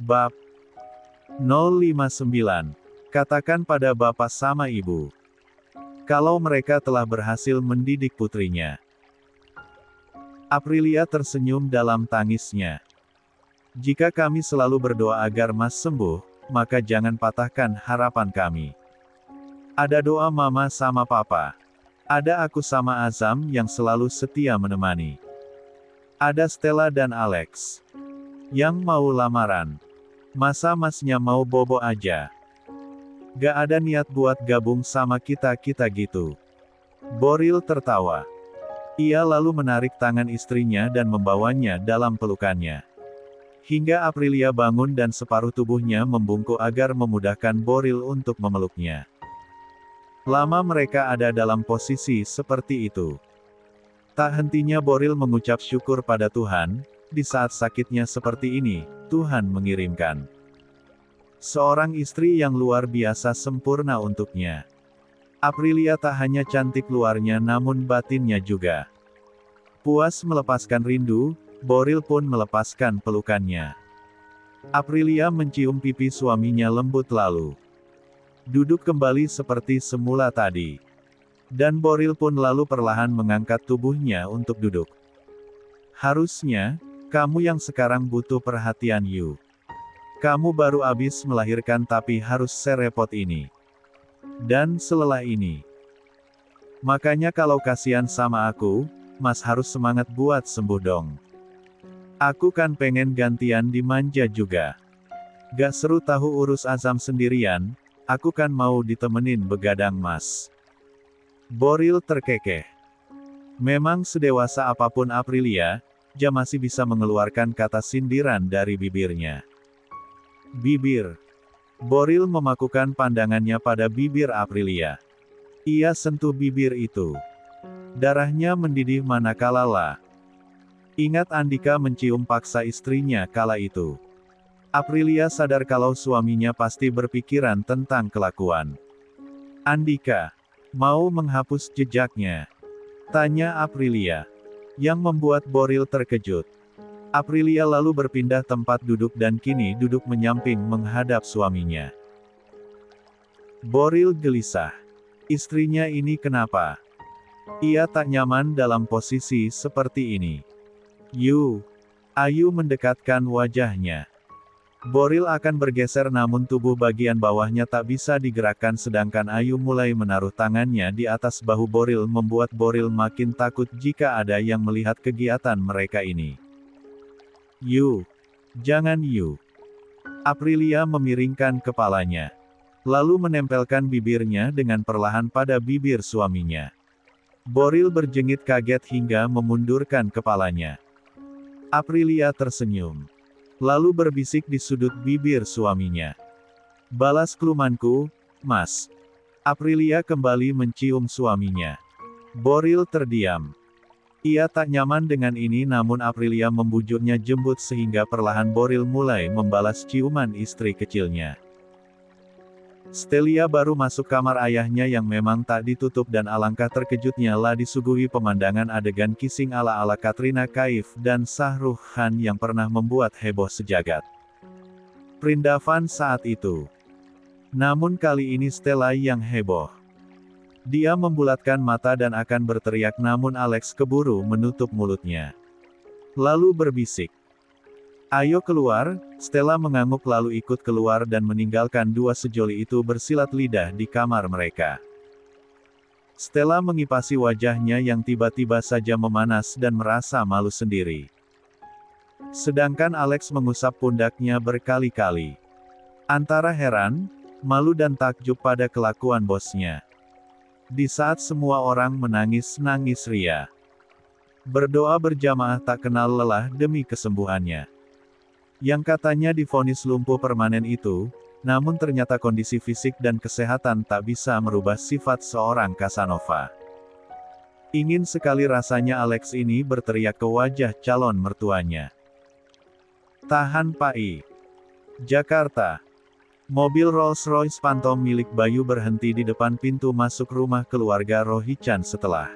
Bab 059. Katakan pada bapak sama ibu, kalau mereka telah berhasil mendidik putrinya. Aprilia tersenyum dalam tangisnya. Jika kami selalu berdoa agar Mas sembuh, maka jangan patahkan harapan kami. Ada doa mama sama papa. Ada aku sama Azam yang selalu setia menemani. Ada Stella dan Alex yang mau lamaran. Masa masnya mau bobo aja? Gak ada niat buat gabung sama kita-kita gitu. Boril tertawa. Ia lalu menarik tangan istrinya dan membawanya dalam pelukannya. Hingga Aprilia bangun dan separuh tubuhnya membungkuk agar memudahkan Boril untuk memeluknya. Lama mereka ada dalam posisi seperti itu. Tak hentinya Boril mengucap syukur pada Tuhan, di saat sakitnya seperti ini, Tuhan mengirimkan seorang istri yang luar biasa sempurna untuknya. Aprilia tak hanya cantik luarnya namun batinnya juga. Puas melepaskan rindu, Boril pun melepaskan pelukannya. Aprilia mencium pipi suaminya lembut lalu duduk kembali seperti semula tadi. Dan Boril pun lalu perlahan mengangkat tubuhnya untuk duduk. Harusnya, kamu yang sekarang butuh perhatian Yu. Kamu baru habis melahirkan tapi harus serepot ini. Dan selelah ini. Makanya kalau kasihan sama aku, Mas harus semangat buat sembuh dong. Aku kan pengen gantian dimanja juga. Gak seru tahu urus Azam sendirian, aku kan mau ditemenin begadang Mas. Boril terkekeh. Memang sedewasa apapun Aprilia, dia masih bisa mengeluarkan kata sindiran dari bibirnya. Bibir. Boril memakukan pandangannya pada bibir Aprilia. Ia sentuh bibir itu. Darahnya mendidih manakala lah. Ingat Andika mencium paksa istrinya kala itu. Aprilia sadar kalau suaminya pasti berpikiran tentang kelakuan Andika. Mau menghapus jejaknya? Tanya Aprilia. Yang membuat Boril terkejut. Aprilia lalu berpindah tempat duduk dan kini duduk menyamping menghadap suaminya. Boril gelisah. Istrinya ini kenapa? Ia tak nyaman dalam posisi seperti ini. Ayu mendekatkan wajahnya. Boril akan bergeser namun tubuh bagian bawahnya tak bisa digerakkan sedangkan Ayu mulai menaruh tangannya di atas bahu Boril membuat Boril makin takut jika ada yang melihat kegiatan mereka ini. Jangan Yu. Aprilia memiringkan kepalanya. Lalu menempelkan bibirnya dengan perlahan pada bibir suaminya. Boril berjengit kaget hingga memundurkan kepalanya. Aprilia tersenyum. Lalu berbisik di sudut bibir suaminya. Balas kelumanku, Mas. Aprilia kembali mencium suaminya. Boril terdiam. Ia tak nyaman dengan ini namun Aprilia membujuknya jembut sehingga perlahan Boril mulai membalas ciuman istri kecilnya. Stelia baru masuk kamar ayahnya yang memang tak ditutup dan alangkah terkejutnya lah disuguhi pemandangan adegan kissing ala-ala Katrina Kaif dan Shah Rukh Khan yang pernah membuat heboh sejagat Prindavan saat itu. Namun kali ini Stella yang heboh. Dia membulatkan mata dan akan berteriak namun Alex keburu menutup mulutnya. Lalu berbisik. Ayo keluar, Stella mengangguk lalu ikut keluar dan meninggalkan dua sejoli itu bersilat lidah di kamar mereka. Stella mengipasi wajahnya yang tiba-tiba saja memanas dan merasa malu sendiri. Sedangkan Alex mengusap pundaknya berkali-kali. Antara heran, malu dan takjub pada kelakuan bosnya. Di saat semua orang menangis-nangis ria. Berdoa berjamaah tak kenal lelah demi kesembuhannya. Yang katanya divonis lumpuh permanen itu, namun ternyata kondisi fisik dan kesehatan tak bisa merubah sifat seorang Casanova. Ingin sekali rasanya Alex ini berteriak ke wajah calon mertuanya. Tahan Pai. Jakarta. Mobil Rolls-Royce Phantom milik Bayu berhenti di depan pintu masuk rumah keluarga Rohichan setelah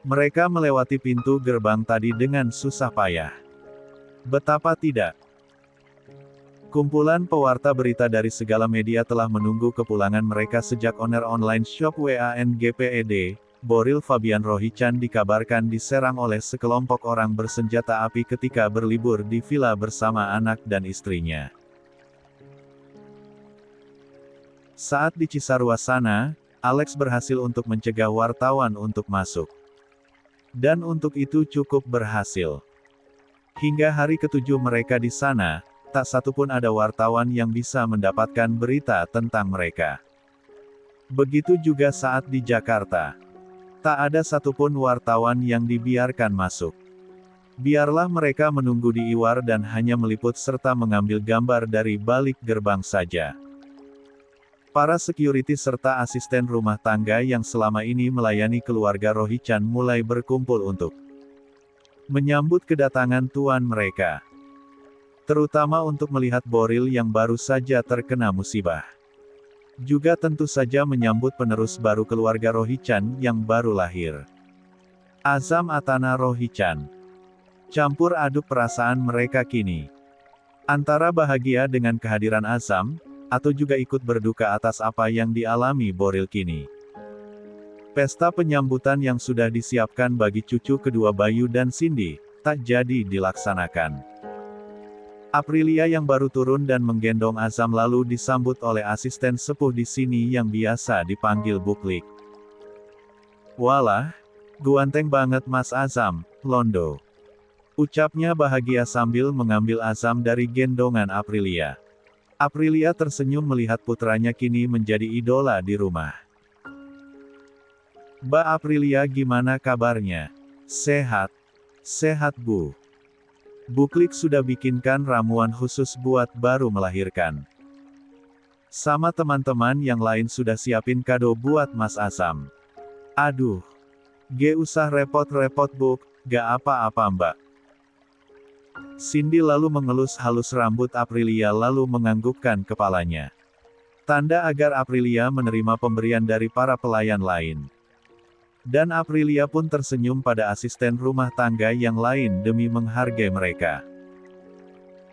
mereka melewati pintu gerbang tadi dengan susah payah. Betapa tidak. Kumpulan pewarta berita dari segala media telah menunggu kepulangan mereka sejak owner online shop WANGPED, Boril Fabian Rohichan dikabarkan diserang oleh sekelompok orang bersenjata api ketika berlibur di villa bersama anak dan istrinya. Saat di Cisarua sana, Alex berhasil untuk mencegah wartawan untuk masuk. Dan untuk itu cukup berhasil. Hingga hari ketujuh mereka di sana, tak satupun ada wartawan yang bisa mendapatkan berita tentang mereka. Begitu juga saat di Jakarta. Tak ada satupun wartawan yang dibiarkan masuk. Biarlah mereka menunggu di IWAR dan hanya meliput serta mengambil gambar dari balik gerbang saja. Para security serta asisten rumah tangga yang selama ini melayani keluarga Rohichan mulai berkumpul untuk menyambut kedatangan tuan mereka. Terutama untuk melihat Boril yang baru saja terkena musibah. Juga tentu saja menyambut penerus baru keluarga Rohichan yang baru lahir. Azam Atana Rohichan. Campur aduk perasaan mereka kini. Antara bahagia dengan kehadiran Azam, atau juga ikut berduka atas apa yang dialami Boril kini. Pesta penyambutan yang sudah disiapkan bagi cucu kedua Bayu dan Cindy, tak jadi dilaksanakan. Aprilia yang baru turun dan menggendong Azam lalu disambut oleh asisten sepuh di sini yang biasa dipanggil Buklik. Walah, guanteng banget Mas Azam, Londo. Ucapnya bahagia sambil mengambil Azam dari gendongan Aprilia. Aprilia tersenyum melihat putranya kini menjadi idola di rumah. Mbak Aprilia gimana kabarnya? Sehat? Sehat Bu. Buklik sudah bikinkan ramuan khusus buat baru melahirkan. Sama teman-teman yang lain sudah siapin kado buat Mas Azam. Aduh. Ge usah repot-repot Buk, gak apa-apa Mbak. Cindy lalu mengelus halus rambut Aprilia lalu menganggukkan kepalanya. Tanda agar Aprilia menerima pemberian dari para pelayan lain. Dan Aprilia pun tersenyum pada asisten rumah tangga yang lain demi menghargai mereka.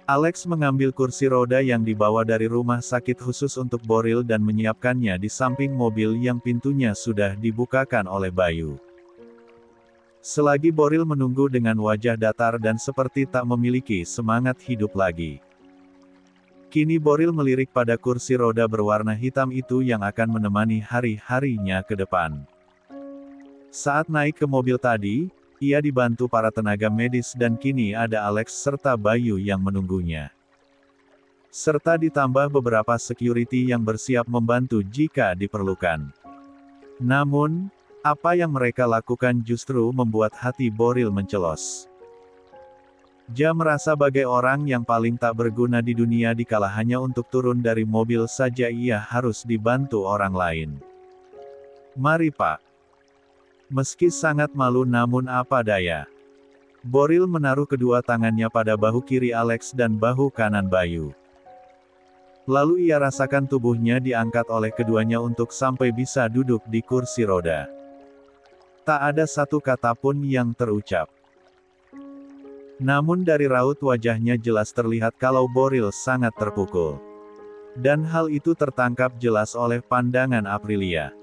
Alex mengambil kursi roda yang dibawa dari rumah sakit khusus untuk Boril dan menyiapkannya di samping mobil yang pintunya sudah dibukakan oleh Bayu. Selagi Boril menunggu dengan wajah datar dan seperti tak memiliki semangat hidup lagi. Kini Boril melirik pada kursi roda berwarna hitam itu yang akan menemani hari-harinya ke depan. Saat naik ke mobil tadi, ia dibantu para tenaga medis dan kini ada Alex serta Bayu yang menunggunya. Serta ditambah beberapa security yang bersiap membantu jika diperlukan. Namun, apa yang mereka lakukan justru membuat hati Boril mencelos. Dia merasa bagai orang yang paling tak berguna di dunia dikala hanya untuk turun dari mobil saja ia harus dibantu orang lain. Mari Pak. Meski sangat malu namun apa daya. Boril menaruh kedua tangannya pada bahu kiri Alex dan bahu kanan Bayu. Lalu ia rasakan tubuhnya diangkat oleh keduanya untuk sampai bisa duduk di kursi roda. Tak ada satu kata pun yang terucap. Namun dari raut wajahnya jelas terlihat kalau Boril sangat terpukul. Dan hal itu tertangkap jelas oleh pandangan Aprilia.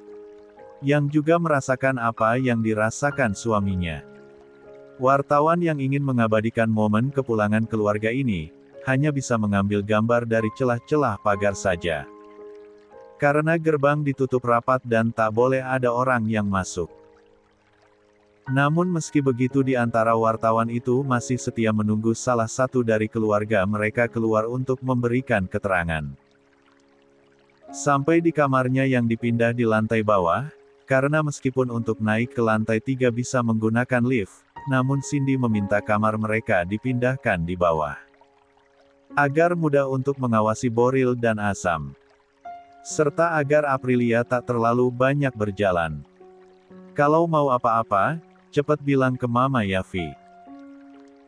Yang juga merasakan apa yang dirasakan suaminya. Wartawan yang ingin mengabadikan momen kepulangan keluarga ini, hanya bisa mengambil gambar dari celah-celah pagar saja. Karena gerbang ditutup rapat dan tak boleh ada orang yang masuk. Namun meski begitu di antara wartawan itu masih setia menunggu salah satu dari keluarga mereka keluar untuk memberikan keterangan. Sampai di kamarnya yang dipindah di lantai bawah, karena meskipun untuk naik ke lantai 3 bisa menggunakan lift, namun Cindy meminta kamar mereka dipindahkan di bawah. Agar mudah untuk mengawasi Boril dan Azam. Serta agar Aprilia tak terlalu banyak berjalan. Kalau mau apa-apa, cepat bilang ke Mama ya Vi.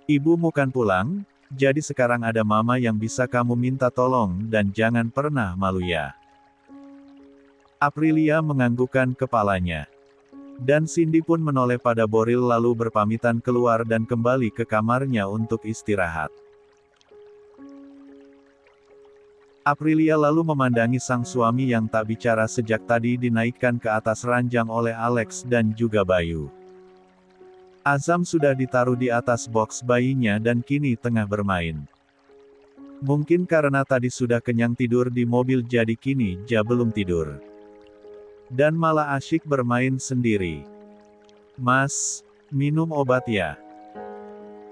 Ibu bukan pulang, jadi sekarang ada Mama yang bisa kamu minta tolong dan jangan pernah malu ya. Aprilia menganggukkan kepalanya. Dan Cindy pun menoleh pada Boril lalu berpamitan keluar dan kembali ke kamarnya untuk istirahat. Aprilia lalu memandangi sang suami yang tak bicara sejak tadi dinaikkan ke atas ranjang oleh Alex dan juga Bayu. Azam sudah ditaruh di atas box bayinya dan kini tengah bermain. Mungkin karena tadi sudah kenyang tidur di mobil jadi kini Ja belum tidur. Dan malah asyik bermain sendiri. Mas, minum obat ya.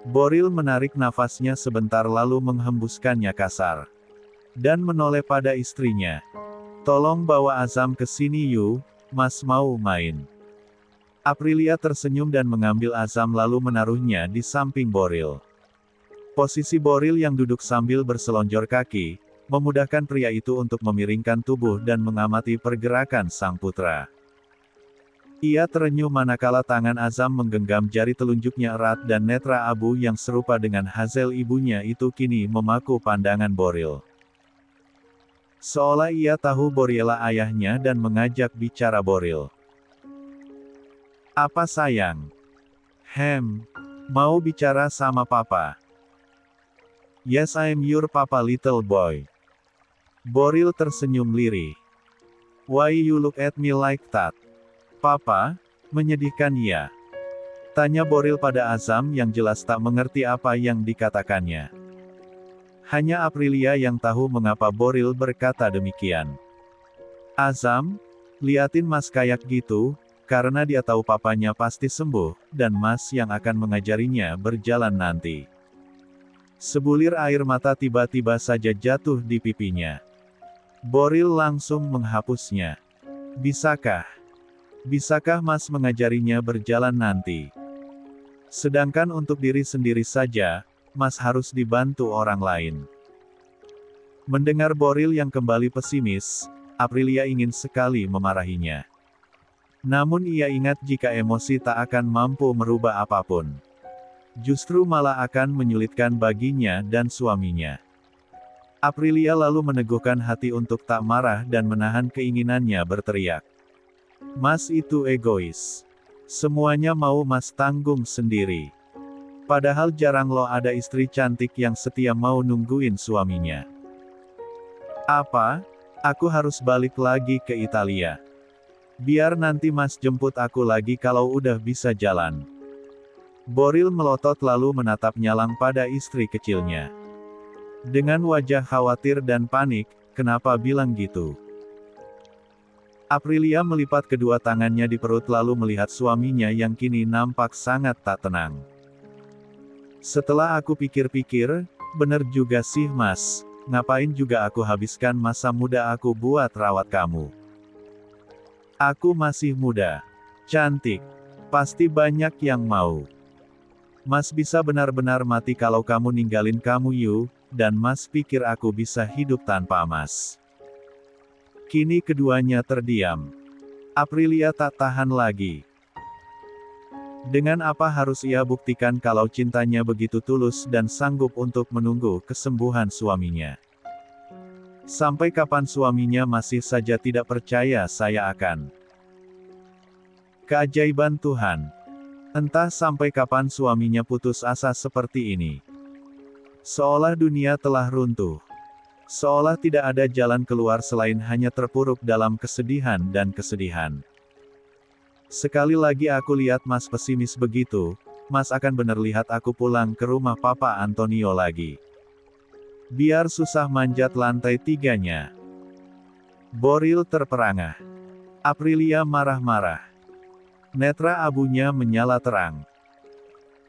Boril menarik nafasnya sebentar lalu menghembuskannya kasar. Dan menoleh pada istrinya. Tolong bawa Azam ke sini yuk, Mas mau main. Aprilia tersenyum dan mengambil Azam lalu menaruhnya di samping Boril. Posisi Boril yang duduk sambil berselonjor kaki, memudahkan pria itu untuk memiringkan tubuh dan mengamati pergerakan sang putra. Ia terenyuh manakala tangan Azam menggenggam jari telunjuknya erat dan netra abu yang serupa dengan Hazel ibunya itu kini memaku pandangan Boril. Seolah ia tahu Boriela ayahnya dan mengajak bicara Boril. Apa sayang? Mau bicara sama papa? Yes, I'm your papa little boy. Boril tersenyum lirih. Why you look at me like that? Papa? Menyedihkan ya? Tanya Boril pada Azam yang jelas tak mengerti apa yang dikatakannya. Hanya Aprilia yang tahu mengapa Boril berkata demikian. Azam, liatin Mas kayak gitu, karena dia tahu papanya pasti sembuh, dan Mas yang akan mengajarinya berjalan nanti. Sebulir air mata tiba-tiba saja jatuh di pipinya. Boril langsung menghapusnya. Bisakah Mas mengajarinya berjalan nanti? Sedangkan untuk diri sendiri saja, Mas harus dibantu orang lain. Mendengar Boril yang kembali pesimis, Aprilia ingin sekali memarahinya. Namun ia ingat jika emosi tak akan mampu merubah apapun. Justru malah akan menyulitkan baginya dan suaminya. Aprilia lalu meneguhkan hati untuk tak marah dan menahan keinginannya berteriak. Mas itu egois. Semuanya mau Mas tanggung sendiri. Padahal jarang loh ada istri cantik yang setia mau nungguin suaminya. Apa? Aku harus balik lagi ke Italia. Biar nanti Mas jemput aku lagi kalau udah bisa jalan. Boril melotot lalu menatap nyalang pada istri kecilnya. Dengan wajah khawatir dan panik, kenapa bilang gitu? Aprilia melipat kedua tangannya di perut lalu melihat suaminya yang kini nampak sangat tak tenang. Setelah aku pikir-pikir, bener juga sih Mas, ngapain juga aku habiskan masa muda aku buat rawat kamu. Aku masih muda, cantik, pasti banyak yang mau. Mas bisa benar-benar mati kalau kamu ninggalin kamu yuk, dan Mas pikir aku bisa hidup tanpa Mas. Kini keduanya terdiam. Aprilia tak tahan lagi. Dengan apa harus ia buktikan kalau cintanya begitu tulus dan sanggup untuk menunggu kesembuhan suaminya? Sampai kapan suaminya masih saja tidak percaya saya akan? Keajaiban Tuhan. Entah sampai kapan suaminya putus asa seperti ini. Seolah dunia telah runtuh. Seolah tidak ada jalan keluar selain hanya terpuruk dalam kesedihan dan kesedihan. Sekali lagi aku lihat Mas pesimis begitu, Mas akan benar lihat aku pulang ke rumah Papa Antonio lagi. Biar susah manjat lantai tiganya. Boril terperangah. Aprilia marah-marah. Netra abunya menyala terang.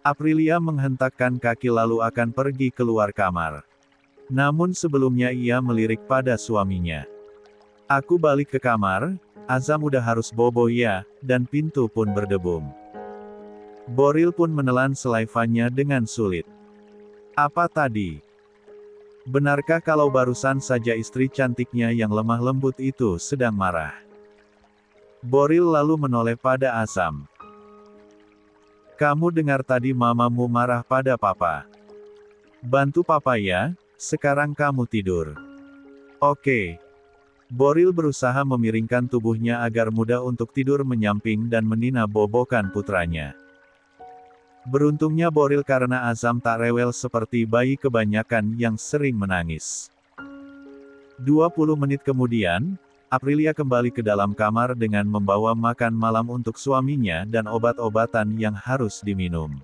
Aprilia menghentakkan kaki lalu akan pergi keluar kamar. Namun sebelumnya ia melirik pada suaminya. Aku balik ke kamar, Azam udah harus bobo ya, dan pintu pun berdebum. Boril pun menelan selaivannya dengan sulit. Apa tadi? Benarkah kalau barusan saja istri cantiknya yang lemah lembut itu sedang marah? Boril lalu menoleh pada Azam. Kamu dengar tadi mamamu marah pada papa. Bantu papa ya, sekarang kamu tidur. Oke. Boril berusaha memiringkan tubuhnya agar mudah untuk tidur menyamping dan menina bobokan putranya. Beruntungnya Boril karena Azam tak rewel seperti bayi kebanyakan yang sering menangis. 20 menit kemudian, Aprilia kembali ke dalam kamar dengan membawa makan malam untuk suaminya dan obat-obatan yang harus diminum.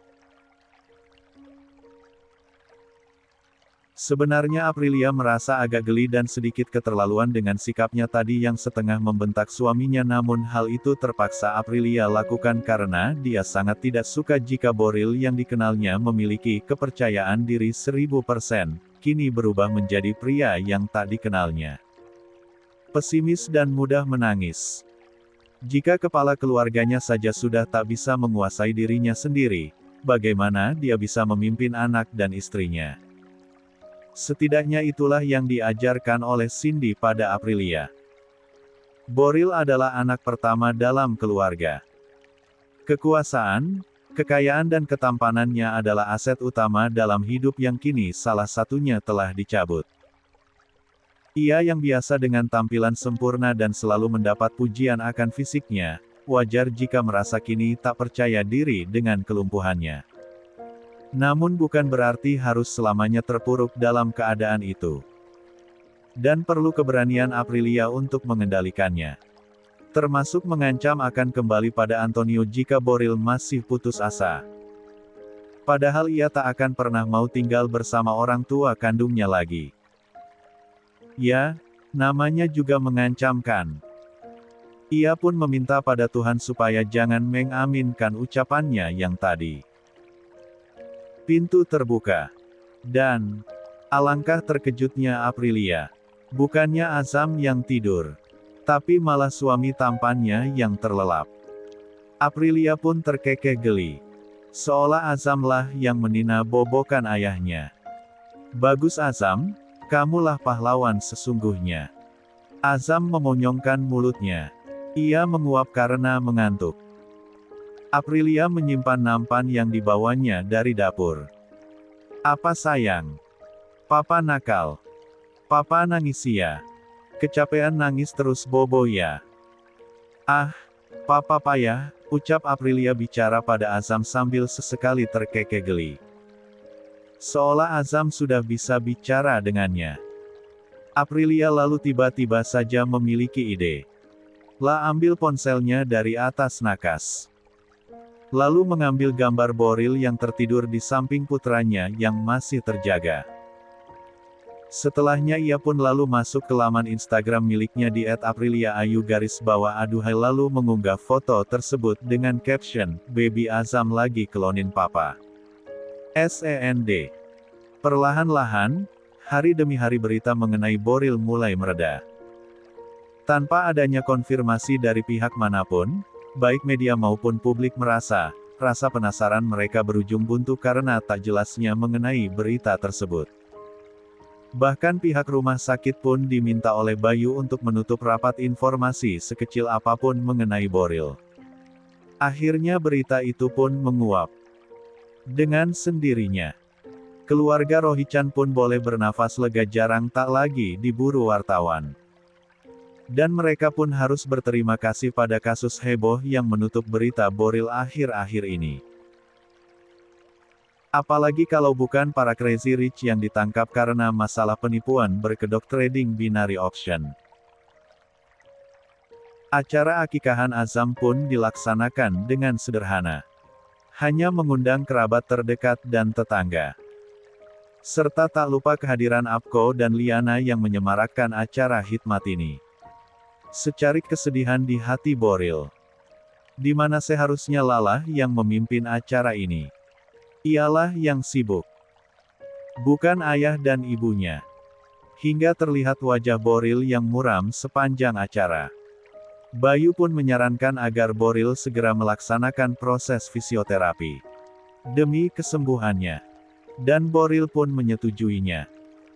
Sebenarnya Aprilia merasa agak geli dan sedikit keterlaluan dengan sikapnya tadi yang setengah membentak suaminya, namun hal itu terpaksa Aprilia lakukan karena dia sangat tidak suka jika Boril yang dikenalnya memiliki kepercayaan diri 1000%, kini berubah menjadi pria yang tak dikenalnya. Pesimis dan mudah menangis. Jika kepala keluarganya saja sudah tak bisa menguasai dirinya sendiri, bagaimana dia bisa memimpin anak dan istrinya? Setidaknya itulah yang diajarkan oleh Cindy pada Aprilia. Boril adalah anak pertama dalam keluarga. Kekuasaan, kekayaan dan ketampanannya adalah aset utama dalam hidup yang kini salah satunya telah dicabut. Ia yang biasa dengan tampilan sempurna dan selalu mendapat pujian akan fisiknya, wajar jika merasa kini tak percaya diri dengan kelumpuhannya. Namun bukan berarti harus selamanya terpuruk dalam keadaan itu. Dan perlu keberanian Aprilia untuk mengendalikannya. Termasuk mengancam akan kembali pada Antonio jika Boril masih putus asa. Padahal ia tak akan pernah mau tinggal bersama orang tua kandungnya lagi. Ya, namanya juga mengancamkan. Ia pun meminta pada Tuhan supaya jangan mengaminkan ucapannya yang tadi. Pintu terbuka. Dan, alangkah terkejutnya Aprilia. Bukannya Azam yang tidur, tapi malah suami tampannya yang terlelap. Aprilia pun terkekeh geli. Seolah Azamlah yang menina bobokan ayahnya. Bagus Azam, kamulah pahlawan sesungguhnya. Azam memonyongkan mulutnya. Ia menguap karena mengantuk. Aprilia menyimpan nampan yang dibawanya dari dapur. Apa sayang? Papa nakal. Papa nangis ya. Kecapean nangis terus bobo ya. Ah, papa payah, ucap Aprilia bicara pada Azam sambil sesekali terkekeh geli. Seolah Azam sudah bisa bicara dengannya. Aprilia lalu tiba-tiba saja memiliki ide. Lah ambil ponselnya dari atas nakas. Lalu mengambil gambar Boril yang tertidur di samping putranya yang masih terjaga. Setelahnya ia pun lalu masuk ke laman Instagram miliknya di @apriliaayu_aduhai lalu mengunggah foto tersebut dengan caption, "Baby Azam lagi klonin papa." SEND. Perlahan-lahan, hari demi hari berita mengenai Boril mulai mereda. Tanpa adanya konfirmasi dari pihak manapun, baik media maupun publik merasa, rasa penasaran mereka berujung buntu karena tak jelasnya mengenai berita tersebut. Bahkan pihak rumah sakit pun diminta oleh Bayu untuk menutup rapat informasi sekecil apapun mengenai Boril. Akhirnya berita itu pun menguap. Dengan sendirinya, keluarga Rohichan pun boleh bernafas lega, jarang tak lagi diburu wartawan. Dan mereka pun harus berterima kasih pada kasus heboh yang menutup berita Boril akhir-akhir ini. Apalagi kalau bukan para crazy rich yang ditangkap karena masalah penipuan berkedok trading binary option. Acara akikahan Azam pun dilaksanakan dengan sederhana. Hanya mengundang kerabat terdekat dan tetangga. Serta tak lupa kehadiran Apko dan Liana yang menyemarakkan acara hikmat ini. Secarik kesedihan di hati Boril. Di mana seharusnya Lala yang memimpin acara ini. Ialah yang sibuk. Bukan ayah dan ibunya. Hingga terlihat wajah Boril yang muram sepanjang acara. Bayu pun menyarankan agar Boril segera melaksanakan proses fisioterapi. Demi kesembuhannya. Dan Boril pun menyetujuinya.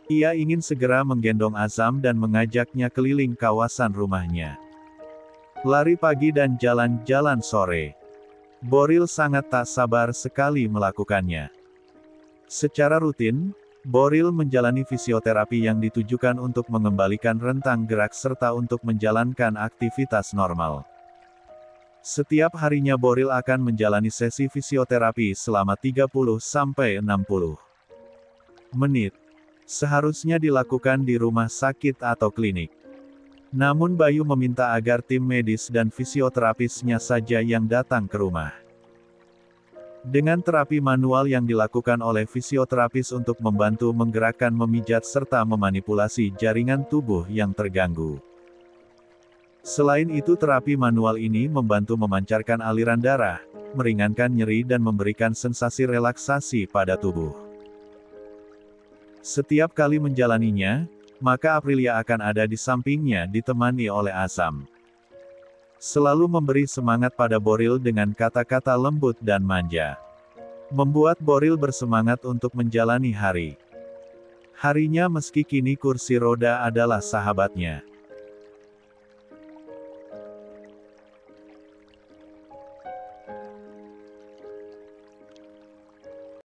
Ia ingin segera menggendong Azam dan mengajaknya keliling kawasan rumahnya. Lari pagi dan jalan-jalan sore. Boril sangat tak sabar sekali melakukannya. Secara rutin, Boril menjalani fisioterapi yang ditujukan untuk mengembalikan rentang gerak serta untuk menjalankan aktivitas normal. Setiap harinya Boril akan menjalani sesi fisioterapi selama 30-60 menit. Seharusnya dilakukan di rumah sakit atau klinik. Namun Bayu meminta agar tim medis dan fisioterapisnya saja yang datang ke rumah. Dengan terapi manual yang dilakukan oleh fisioterapis untuk membantu menggerakkan, memijat serta memanipulasi jaringan tubuh yang terganggu. Selain itu, terapi manual ini membantu memancarkan aliran darah, meringankan nyeri dan memberikan sensasi relaksasi pada tubuh. Setiap kali menjalaninya, maka Aprilia akan ada di sampingnya ditemani oleh Asam. Selalu memberi semangat pada Boril dengan kata-kata lembut dan manja. Membuat Boril bersemangat untuk menjalani hari-harinya meski kini kursi roda adalah sahabatnya.